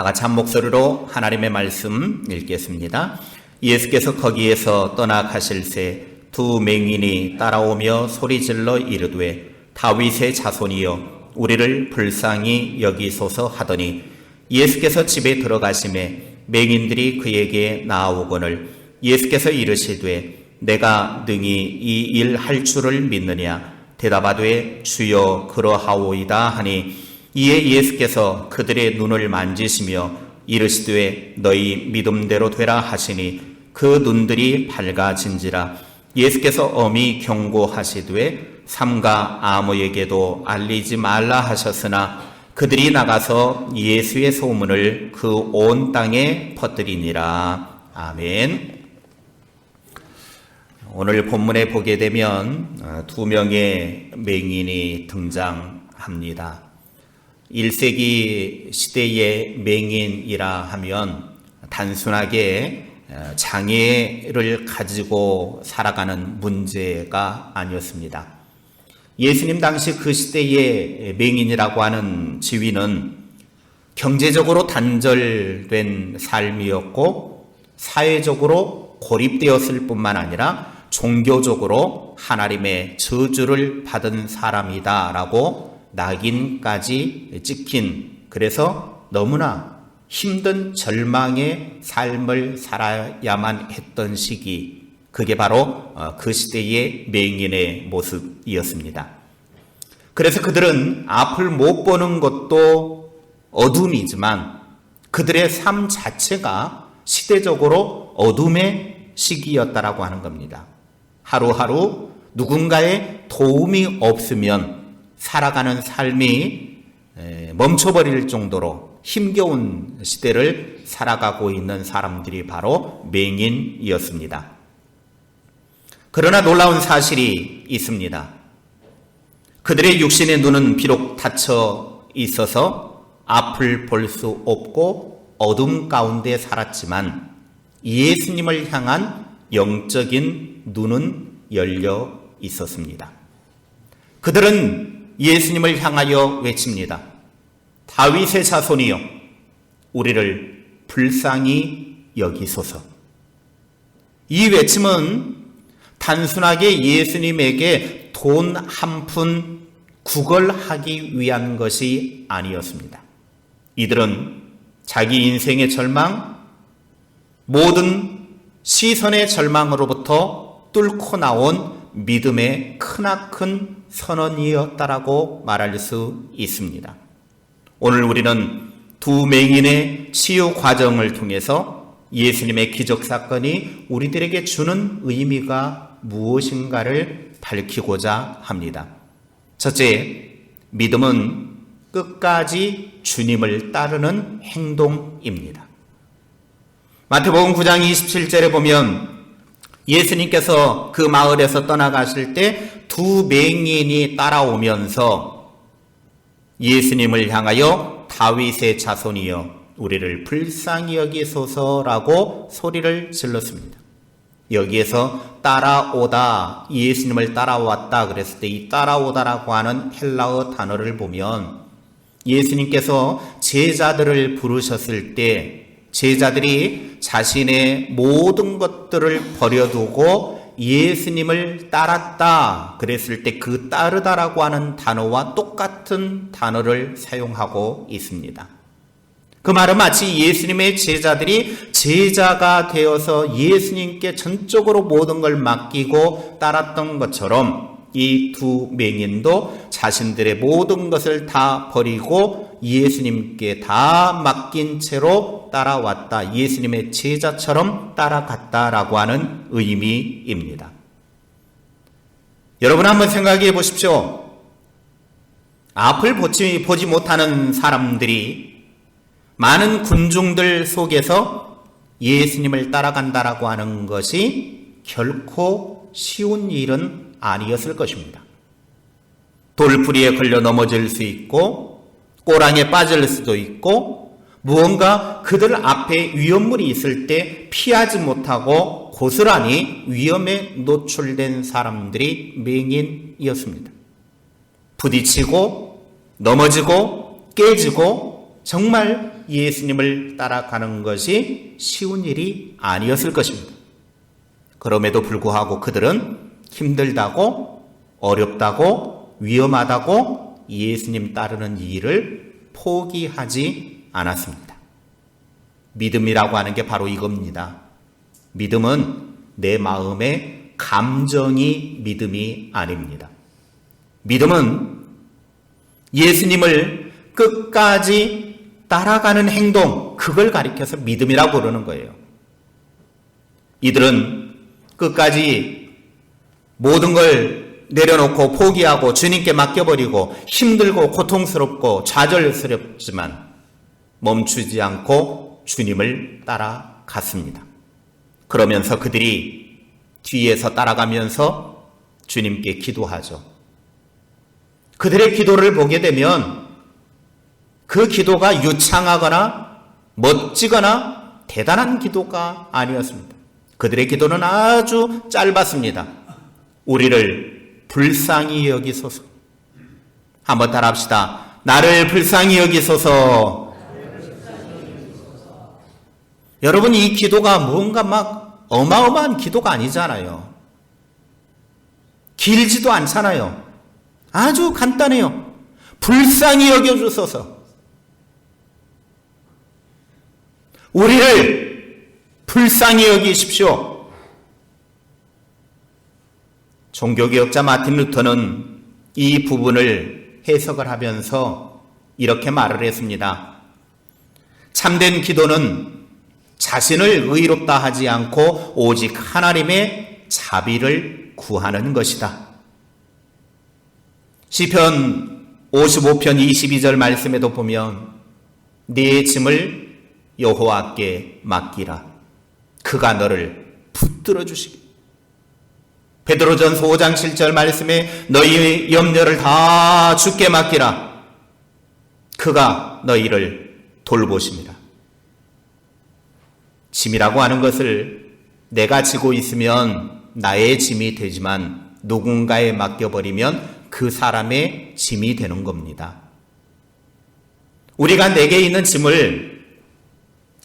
다 같이 한 목소리로 하나님의 말씀 읽겠습니다. 예수께서 거기에서 떠나가실새 두 맹인이 따라오며 소리질러 이르되 다윗의 자손이여 우리를 불쌍히 여기소서 하더니 예수께서 집에 들어가심에 맹인들이 그에게 나아오거늘 예수께서 이르시되 내가 능히 이 일 할 줄을 믿느냐 대답하되 주여 그러하오이다 하니 이에 예수께서 그들의 눈을 만지시며 이르시되 너희 믿음대로 되라 하시니 그 눈들이 밝아진지라. 예수께서 엄히 경고하시되 삼가 아무에게도 알리지 말라 하셨으나 그들이 나가서 예수의 소문을 그 온 땅에 퍼뜨리니라. 아멘. 오늘 본문에 보게 되면 두 명의 맹인이 등장합니다. 1세기 시대의 맹인이라 하면 단순하게 장애를 가지고 살아가는 문제가 아니었습니다. 예수님 당시 그 시대의 맹인이라고 하는 지위는 경제적으로 단절된 삶이었고 사회적으로 고립되었을 뿐만 아니라 종교적으로 하나님의 저주를 받은 사람이다라고 낙인까지 찍힌, 그래서 너무나 힘든 절망의 삶을 살아야만 했던 시기, 그게 바로 그 시대의 맹인의 모습이었습니다. 그래서 그들은 앞을 못 보는 것도 어둠이지만 그들의 삶 자체가 시대적으로 어둠의 시기였다라고 하는 겁니다. 하루하루 누군가의 도움이 없으면 살아가는 삶이 멈춰버릴 정도로 힘겨운 시대를 살아가고 있는 사람들이 바로 맹인이었습니다. 그러나 놀라운 사실이 있습니다. 그들의 육신의 눈은 비록 닫혀 있어서 앞을 볼 수 없고 어둠 가운데 살았지만 예수님을 향한 영적인 눈은 열려 있었습니다. 그들은 예수님을 향하여 외칩니다. 다윗의 자손이여 우리를 불쌍히 여기소서. 이 외침은 단순하게 예수님에게 돈 한 푼 구걸하기 위한 것이 아니었습니다. 이들은 자기 인생의 절망, 모든 시선의 절망으로부터 뚫고 나온 믿음의 크나큰 선언이었다라고 말할 수 있습니다. 오늘 우리는 두 맹인의 치유 과정을 통해서 예수님의 기적 사건이 우리들에게 주는 의미가 무엇인가를 밝히고자 합니다. 첫째, 믿음은 끝까지 주님을 따르는 행동입니다. 마태복음 9장 27절에 보면 예수님께서 그 마을에서 떠나가실 때 두 맹인이 따라오면서 예수님을 향하여 다윗의 자손이여 우리를 불쌍히 여기소서라고 소리를 질렀습니다. 여기에서 따라오다, 예수님을 따라왔다 그랬을 때 이 따라오다라고 하는 헬라어 단어를 보면 예수님께서 제자들을 부르셨을 때 제자들이 자신의 모든 것들을 버려두고 예수님을 따랐다 그랬을 때 그 따르다라고 하는 단어와 똑같은 단어를 사용하고 있습니다. 그 말은 마치 예수님의 제자들이 제자가 되어서 예수님께 전적으로 모든 걸 맡기고 따랐던 것처럼 이 두 맹인도 자신들의 모든 것을 다 버리고 예수님께 다 맡긴 채로 따라왔다. 예수님의 제자처럼 따라갔다라고 하는 의미입니다. 여러분 한번 생각해 보십시오. 앞을 보지 못하는 사람들이 많은 군중들 속에서 예수님을 따라간다라고 하는 것이 결코 쉬운 일은 아니었을 것입니다. 돌풀이에 걸려 넘어질 수 있고 꼬랑에 빠질 수도 있고 무언가 그들 앞에 위험물이 있을 때 피하지 못하고 고스란히 위험에 노출된 사람들이 맹인이었습니다. 부딪히고 넘어지고 깨지고 정말 예수님을 따라가는 것이 쉬운 일이 아니었을 것입니다. 그럼에도 불구하고 그들은 힘들다고, 어렵다고, 위험하다고 예수님 따르는 이 일을 포기하지 않았습니다. 믿음이라고 하는 게 바로 이겁니다. 믿음은 내 마음의 감정이 믿음이 아닙니다. 믿음은 예수님을 끝까지 따라가는 행동, 그걸 가리켜서 믿음이라고 부르는 거예요. 이들은 끝까지 모든 걸 내려놓고 포기하고 주님께 맡겨버리고 힘들고 고통스럽고 좌절스럽지만 멈추지 않고 주님을 따라갔습니다. 그러면서 그들이 뒤에서 따라가면서 주님께 기도하죠. 그들의 기도를 보게 되면 그 기도가 유창하거나 멋지거나 대단한 기도가 아니었습니다. 그들의 기도는 아주 짧았습니다. 우리를 불쌍히 여기소서. 한번 따라합시다. 나를 불쌍히 여기소서. 여러분, 이 기도가 뭔가 막 어마어마한 기도가 아니잖아요. 길지도 않잖아요. 아주 간단해요. 불쌍히 여겨주소서. 우리를 불쌍히 여기십시오. 종교개혁자 마틴 루터는 이 부분을 해석을 하면서 이렇게 말을 했습니다. 참된 기도는 자신을 의롭다 하지 않고 오직 하나님의 자비를 구하는 것이다. 시편 55편 22절 말씀에도 보면 네 짐을 여호와께 맡기라. 그가 너를 붙들어 주시기. 베드로전서 5장 7절 말씀에 너희 염려를 다 주께 맡기라. 그가 너희를 돌보심이라. 짐이라고 하는 것을 내가 지고 있으면 나의 짐이 되지만 누군가에 맡겨버리면 그 사람의 짐이 되는 겁니다. 우리가 내게 있는 짐을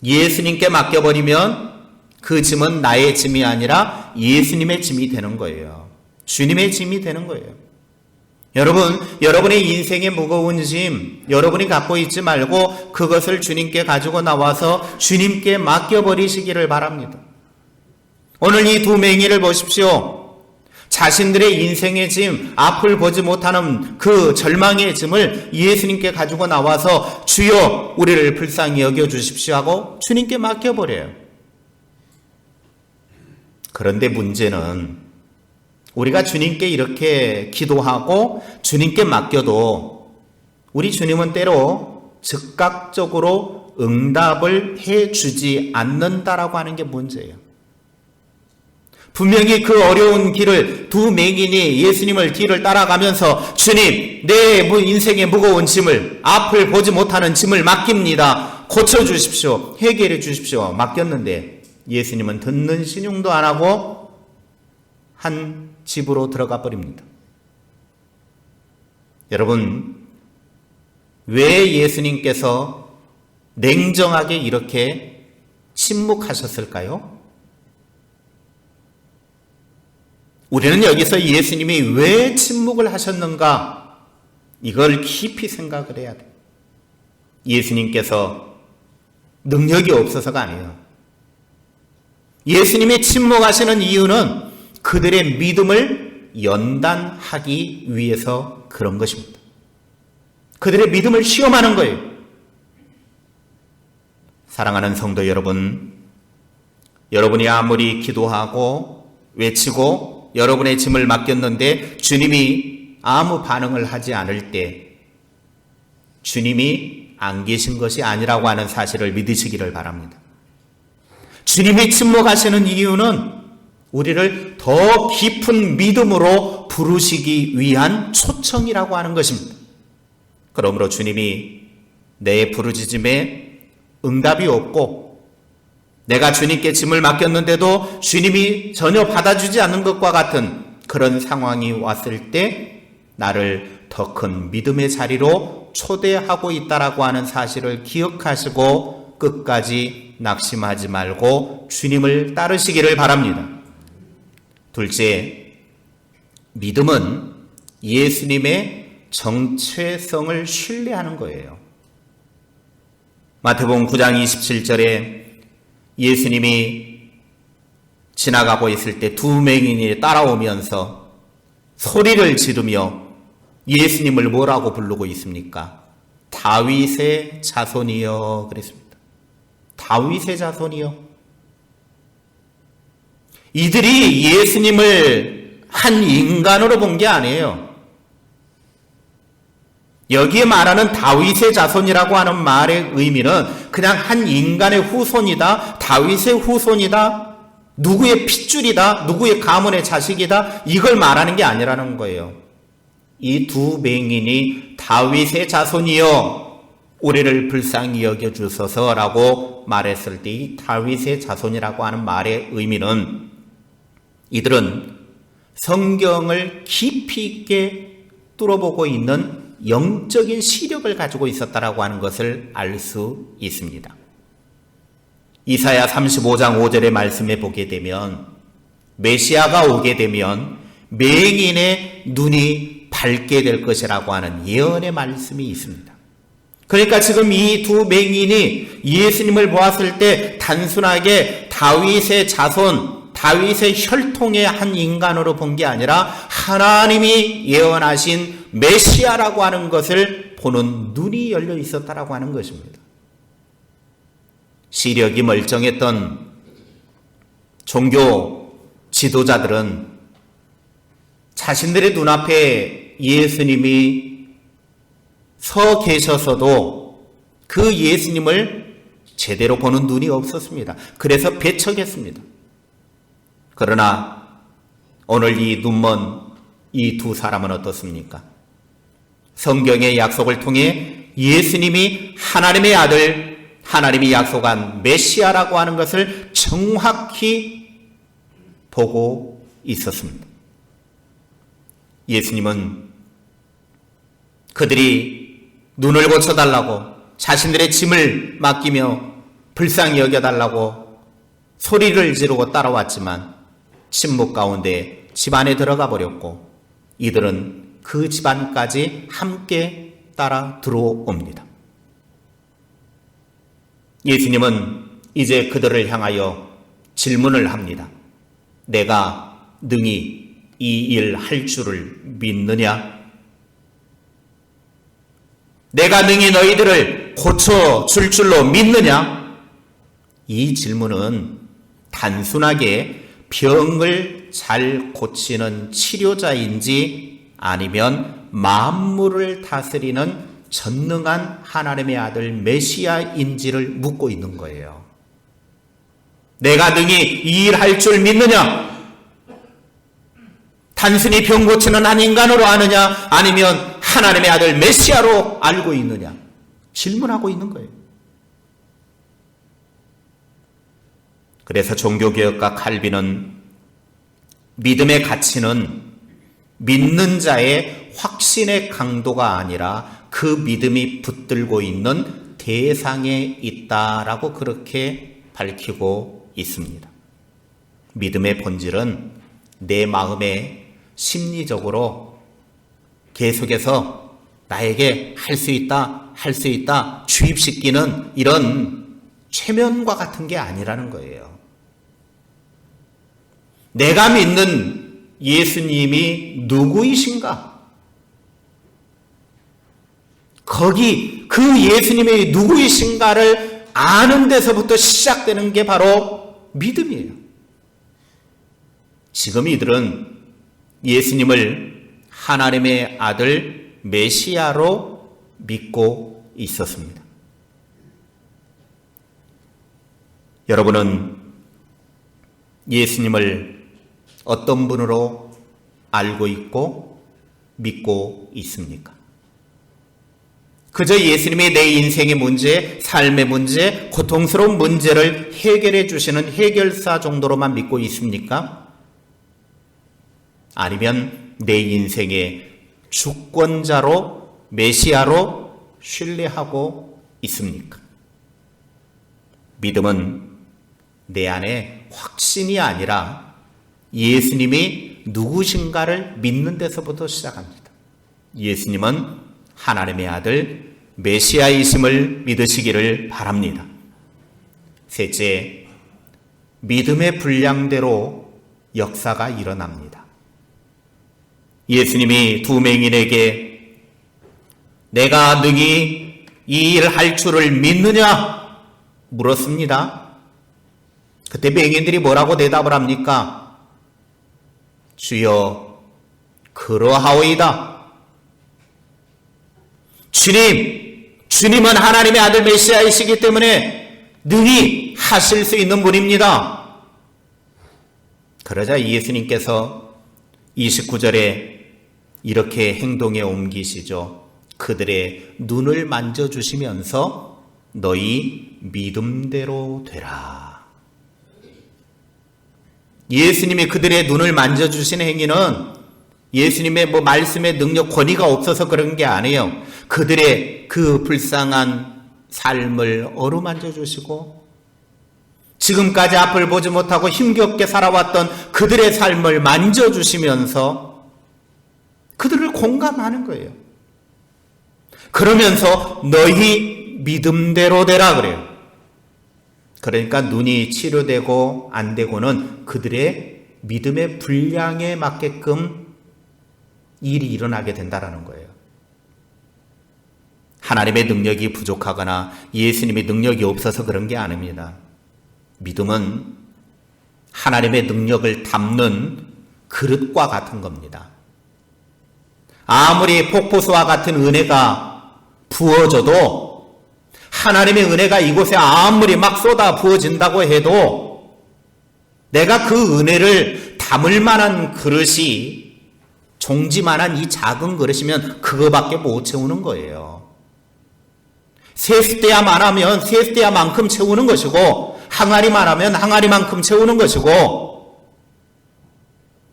예수님께 맡겨버리면 그 짐은 나의 짐이 아니라 예수님의 짐이 되는 거예요. 주님의 짐이 되는 거예요. 여러분, 여러분의 인생의 무거운 짐, 여러분이 갖고 있지 말고 그것을 주님께 가지고 나와서 주님께 맡겨버리시기를 바랍니다. 오늘 이 두 맹인을 보십시오. 자신들의 인생의 짐, 앞을 보지 못하는 그 절망의 짐을 예수님께 가지고 나와서 주여 우리를 불쌍히 여겨주십시오 하고 주님께 맡겨버려요. 그런데 문제는 우리가 주님께 이렇게 기도하고 주님께 맡겨도 우리 주님은 때로 즉각적으로 응답을 해주지 않는다라고 하는 게 문제예요. 분명히 그 어려운 길을 두 맹인이 예수님을 뒤를 따라가면서 주님, 내 인생의 무거운 짐을, 앞을 보지 못하는 짐을 맡깁니다. 고쳐주십시오. 해결해 주십시오. 맡겼는데 예수님은 듣는 신용도 안 하고 한 집으로 들어가 버립니다. 여러분, 왜 예수님께서 냉정하게 이렇게 침묵하셨을까요? 우리는 여기서 예수님이 왜 침묵을 하셨는가? 이걸 깊이 생각을 해야 돼요. 예수님께서 능력이 없어서가 아니에요. 예수님이 침묵하시는 이유는 그들의 믿음을 연단하기 위해서 그런 것입니다. 그들의 믿음을 시험하는 거예요. 사랑하는 성도 여러분, 여러분이 아무리 기도하고 외치고 여러분의 짐을 맡겼는데 주님이 아무 반응을 하지 않을 때 주님이 안 계신 것이 아니라고 하는 사실을 믿으시기를 바랍니다. 주님이 침묵하시는 이유는 우리를 더 깊은 믿음으로 부르시기 위한 초청이라고 하는 것입니다. 그러므로 주님이 내 부르짖음에 응답이 없고 내가 주님께 짐을 맡겼는데도 주님이 전혀 받아주지 않는 것과 같은 그런 상황이 왔을 때 나를 더 큰 믿음의 자리로 초대하고 있다라고 하는 사실을 기억하시고 끝까지 낙심하지 말고 주님을 따르시기를 바랍니다. 둘째, 믿음은 예수님의 정체성을 신뢰하는 거예요. 마태복음 9장 27절에 예수님이 지나가고 있을 때 두 맹인이 따라오면서 소리를 지르며 예수님을 뭐라고 부르고 있습니까? 다윗의 자손이여 그랬습니다. 다윗의 자손이여. 이들이 예수님을 한 인간으로 본 게 아니에요. 여기에 말하는 다윗의 자손이라고 하는 말의 의미는 그냥 한 인간의 후손이다, 다윗의 후손이다, 누구의 핏줄이다, 누구의 가문의 자식이다, 이걸 말하는 게 아니라는 거예요. 이 두 맹인이 다윗의 자손이여 우리를 불쌍히 여겨주소서라고 말했을 때 이 다윗의 자손이라고 하는 말의 의미는 이들은 성경을 깊이 있게 뚫어보고 있는 영적인 시력을 가지고 있었다라고 하는 것을 알 수 있습니다. 이사야 35장 5절의 말씀에 보게 되면 메시아가 오게 되면 맹인의 눈이 밝게 될 것이라고 하는 예언의 말씀이 있습니다. 그러니까 지금 이 두 맹인이 예수님을 보았을 때 단순하게 다윗의 자손, 다윗의 혈통의 한 인간으로 본 게 아니라 하나님이 예언하신 메시아라고 하는 것을 보는 눈이 열려 있었다라고 하는 것입니다. 시력이 멀쩡했던 종교 지도자들은 자신들의 눈앞에 예수님이 서 계셔서도 그 예수님을 제대로 보는 눈이 없었습니다. 그래서 배척했습니다. 그러나 오늘 이 눈먼 이 두 사람은 어떻습니까? 성경의 약속을 통해 예수님이 하나님의 아들, 하나님이 약속한 메시아라고 하는 것을 정확히 보고 있었습니다. 예수님은 그들이 눈을 고쳐달라고 자신들의 짐을 맡기며 불쌍히 여겨달라고 소리를 지르고 따라왔지만 침묵 가운데 집안에 들어가 버렸고 이들은 그 집안까지 함께 따라 들어옵니다. 예수님은 이제 그들을 향하여 질문을 합니다. 내가 능히 이 일 할 줄을 믿느냐? 내가 능히 너희들을 고쳐줄 줄로 믿느냐? 이 질문은 단순하게 병을 잘 고치는 치료자인지 아니면 만물을 다스리는 전능한 하나님의 아들 메시아인지를 묻고 있는 거예요. 내가 능히 이 일 할 줄 믿느냐? 단순히 병 고치는 한 인간으로 아느냐? 아니면 하나님의 아들 메시아로 알고 있느냐? 질문하고 있는 거예요. 그래서 종교개혁가 칼빈은 믿음의 가치는 믿는 자의 확신의 강도가 아니라 그 믿음이 붙들고 있는 대상에 있다라고 그렇게 밝히고 있습니다. 믿음의 본질은 내 마음에 심리적으로 계속해서 나에게 할 수 있다 주입시키는 이런 최면과 같은 게 아니라는 거예요. 내가 믿는 예수님이 누구이신가? 거기 그 예수님이 누구이신가를 아는 데서부터 시작되는 게 바로 믿음이에요. 지금 이들은 예수님을 하나님의 아들 메시아로 믿고 있었습니다. 여러분은 예수님을 어떤 분으로 알고 있고 믿고 있습니까? 그저 예수님이 내 인생의 문제, 삶의 문제, 고통스러운 문제를 해결해 주시는 해결사 정도로만 믿고 있습니까? 아니면 내 인생의 주권자로, 메시아로 신뢰하고 있습니까? 믿음은 내 안에 확신이 아니라 예수님이 누구신가를 믿는 데서부터 시작합니다. 예수님은 하나님의 아들 메시아이심을 믿으시기를 바랍니다. 셋째, 믿음의 분량대로 역사가 일어납니다. 예수님이 두 맹인에게 내가 능히 이 일 할 줄을 믿느냐 물었습니다. 그때 맹인들이 뭐라고 대답을 합니까? 주여 그러하오이다. 주님은 하나님의 아들 메시아이시기 때문에 능히 하실 수 있는 분입니다. 그러자 예수님께서 29절에 이렇게 행동에 옮기시죠. 그들의 눈을 만져주시면서 너희 믿음대로 되라. 예수님이 그들의 눈을 만져주신 행위는 예수님의 말씀의 능력, 권위가 없어서 그런 게 아니에요. 그들의 그 불쌍한 삶을 어루만져 주시고 지금까지 앞을 보지 못하고 힘겹게 살아왔던 그들의 삶을 만져주시면서 그들을 공감하는 거예요. 그러면서 너희 믿음대로 되라 그래요. 그러니까 눈이 치료되고 안 되고는 그들의 믿음의 분량에 맞게끔 일이 일어나게 된다는 거예요. 하나님의 능력이 부족하거나 예수님의 능력이 없어서 그런 게 아닙니다. 믿음은 하나님의 능력을 담는 그릇과 같은 겁니다. 아무리 폭포수와 같은 은혜가 부어져도 하나님의 은혜가 이곳에 아무리 막 쏟아 부어진다고 해도 내가 그 은혜를 담을 만한 그릇이 종지만한 이 작은 그릇이면 그거밖에 못 채우는 거예요. 세숫대야만 하면 세숫대야만큼 채우는 것이고 항아리만 하면 항아리만큼 채우는 것이고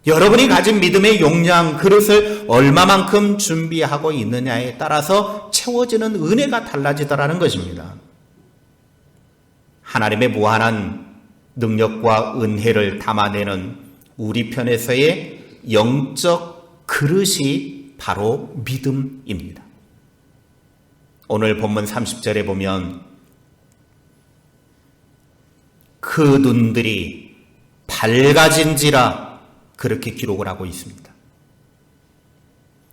여러분이 가진 믿음의 용량, 그릇을 얼마만큼 준비하고 있느냐에 따라서 채워지는 은혜가 달라지더라는 것입니다. 하나님의 무한한 능력과 은혜를 담아내는 우리 편에서의 영적 그릇이 바로 믿음입니다. 오늘 본문 30절에 보면 그 눈들이 밝아진지라 그렇게 기록을 하고 있습니다.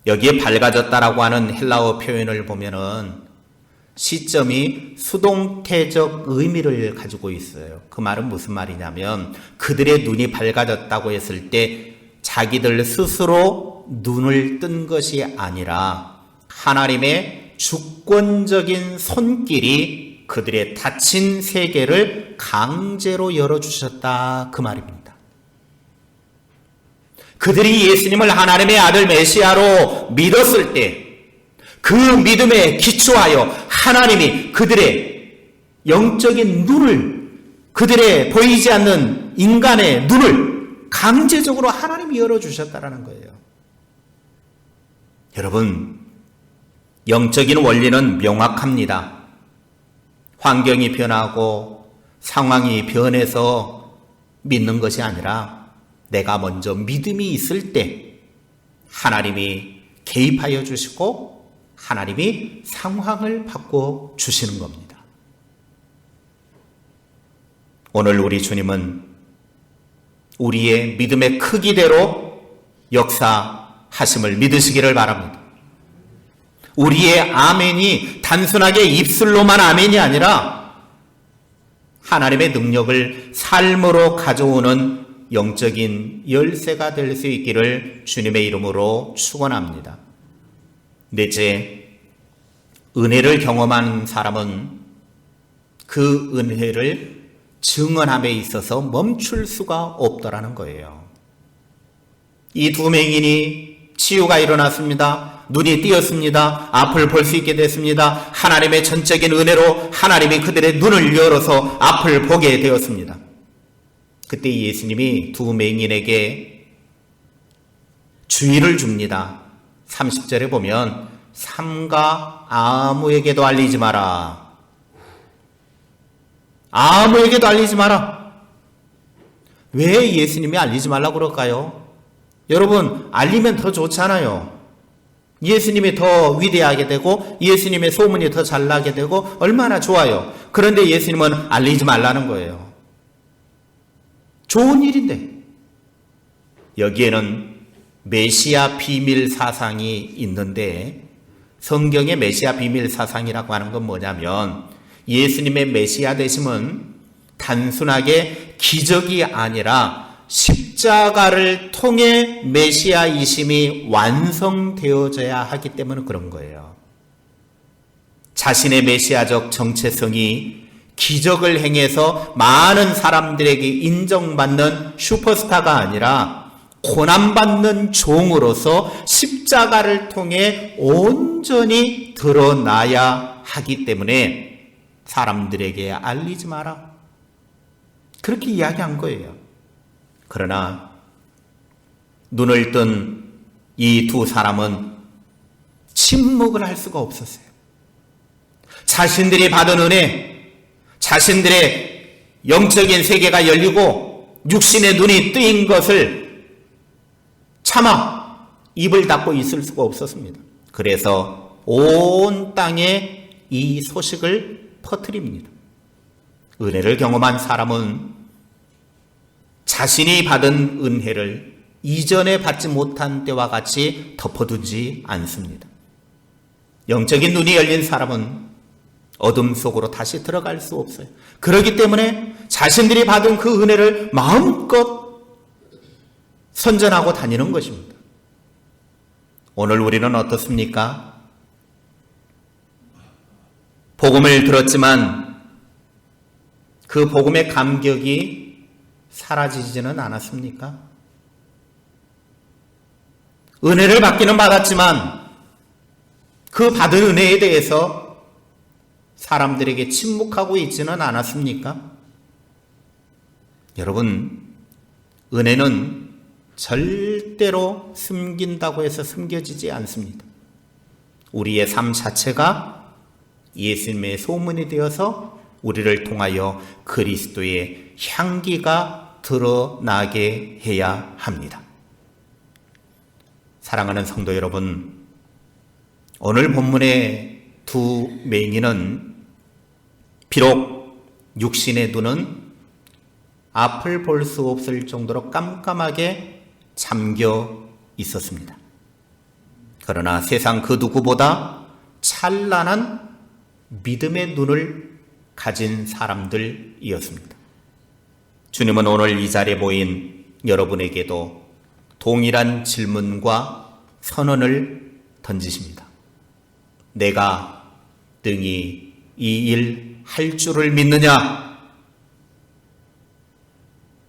여기에 밝아졌다라고 하는 헬라어 표현을 보면은 시점이 수동태적 의미를 가지고 있어요. 그 말은 무슨 말이냐면 그들의 눈이 밝아졌다고 했을 때 자기들 스스로 눈을 뜬 것이 아니라 하나님의 주권적인 손길이 그들의 닫힌 세계를 강제로 열어주셨다 그 말입니다. 그들이 예수님을 하나님의 아들 메시아로 믿었을 때 그 믿음에 기초하여 하나님이 그들의 영적인 눈을, 그들의 보이지 않는 인간의 눈을 강제적으로 하나님이 열어주셨다는 거예요. 여러분, 영적인 원리는 명확합니다. 환경이 변하고 상황이 변해서 믿는 것이 아니라 내가 먼저 믿음이 있을 때 하나님이 개입하여 주시고 하나님이 상황을 바꿔 주시는 겁니다. 오늘 우리 주님은 우리의 믿음의 크기대로 역사하심을 믿으시기를 바랍니다. 우리의 아멘이 단순하게 입술로만 아멘이 아니라 하나님의 능력을 삶으로 가져오는 영적인 열쇠가 될 수 있기를 주님의 이름으로 축원합니다. 넷째, 은혜를 경험한 사람은 그 은혜를 증언함에 있어서 멈출 수가 없더라는 거예요. 이 두 맹인이 치유가 일어났습니다. 눈이 띄었습니다. 앞을 볼 수 있게 됐습니다. 하나님의 전적인 은혜로 하나님이 그들의 눈을 열어서 앞을 보게 되었습니다. 그때 예수님이 두 맹인에게 주의를 줍니다. 30절에 보면 삼가 아무에게도 알리지 마라. 아무에게도 알리지 마라. 왜 예수님이 알리지 말라고 그럴까요? 여러분, 알리면 더 좋잖아요. 예수님이 더 위대하게 되고 예수님의 소문이 더 잘 나게 되고 얼마나 좋아요. 그런데 예수님은 알리지 말라는 거예요. 좋은 일인데. 여기에는 메시아 비밀 사상이 있는데, 성경의 메시아 비밀 사상이라고 하는 건 뭐냐면 예수님의 메시아 되심은 단순하게 기적이 아니라 십자가를 통해 메시아이심이 완성되어져야 하기 때문에 그런 거예요. 자신의 메시아적 정체성이 기적을 행해서 많은 사람들에게 인정받는 슈퍼스타가 아니라 고난받는 종으로서 십자가를 통해 온전히 드러나야 하기 때문에 사람들에게 알리지 마라. 그렇게 이야기한 거예요. 그러나 눈을 뜬 이 두 사람은 침묵을 할 수가 없었어요. 자신들이 받은 은혜, 자신들의 영적인 세계가 열리고 육신의 눈이 뜨인 것을 차마 입을 닫고 있을 수가 없었습니다. 그래서 온 땅에 이 소식을 퍼뜨립니다. 은혜를 경험한 사람은 자신이 받은 은혜를 이전에 받지 못한 때와 같이 덮어두지 않습니다. 영적인 눈이 열린 사람은 어둠 속으로 다시 들어갈 수 없어요. 그렇기 때문에 자신들이 받은 그 은혜를 마음껏 선전하고 다니는 것입니다. 오늘 우리는 어떻습니까? 복음을 들었지만 그 복음의 감격이 사라지지는 않았습니까? 은혜를 받기는 받았지만 그 받은 은혜에 대해서 사람들에게 침묵하고 있지는 않았습니까? 여러분, 은혜는 절대로 숨긴다고 해서 숨겨지지 않습니다. 우리의 삶 자체가 예수님의 소문이 되어서 우리를 통하여 그리스도의 향기가 드러나게 해야 합니다. 사랑하는 성도 여러분, 오늘 본문의 두 맹인은 비록 육신의 눈은 앞을 볼 수 없을 정도로 깜깜하게 잠겨 있었습니다. 그러나 세상 그 누구보다 찬란한 믿음의 눈을 가진 사람들이었습니다. 주님은 오늘 이 자리에 모인 여러분에게도 동일한 질문과 선언을 던지십니다. 내가 능히 이 일 할 줄을 믿느냐?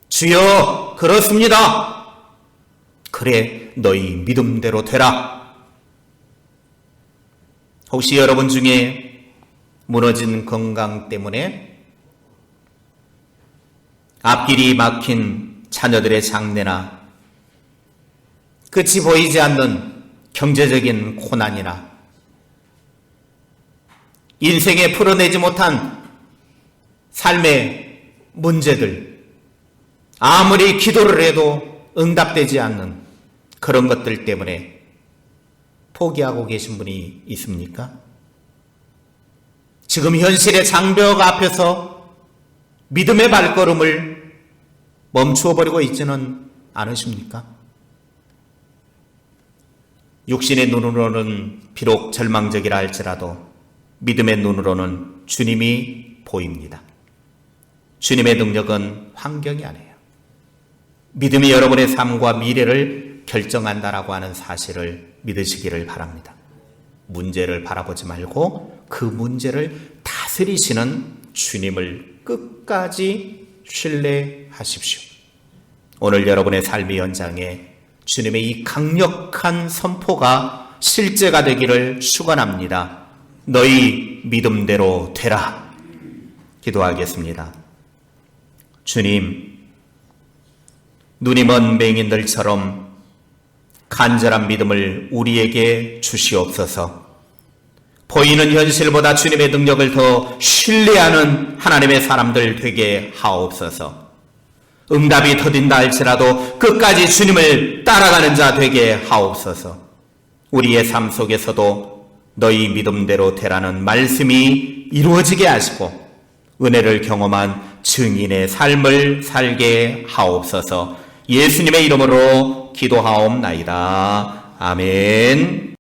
주여, 그렇습니다. 그래, 너희 믿음대로 되라. 혹시 여러분 중에 무너진 건강 때문에 앞길이 막힌 자녀들의 장래나 끝이 보이지 않는 경제적인 고난이나 인생에 풀어내지 못한 삶의 문제들, 아무리 기도를 해도 응답되지 않는 그런 것들 때문에 포기하고 계신 분이 있습니까? 지금 현실의 장벽 앞에서 믿음의 발걸음을 멈추어 버리고 있지는 않으십니까? 육신의 눈으로는 비록 절망적이라 할지라도 믿음의 눈으로는 주님이 보입니다. 주님의 능력은 환경이 아니에요. 믿음이 여러분의 삶과 미래를 결정한다라고 하는 사실을 믿으시기를 바랍니다. 문제를 바라보지 말고 그 문제를 다스리시는 주님을 끝까지 신뢰하십시오. 오늘 여러분의 삶의 현장에 주님의 이 강력한 선포가 실제가 되기를 축원합니다. 너희 믿음대로 되라. 기도하겠습니다. 주님, 눈이 먼 맹인들처럼 간절한 믿음을 우리에게 주시옵소서. 보이는 현실보다 주님의 능력을 더 신뢰하는 하나님의 사람들 되게 하옵소서. 응답이 더딘다 할지라도 끝까지 주님을 따라가는 자 되게 하옵소서. 우리의 삶 속에서도 너희 믿음대로 되라는 말씀이 이루어지게 하시고 은혜를 경험한 증인의 삶을 살게 하옵소서. 예수님의 이름으로 기도하옵나이다. 아멘.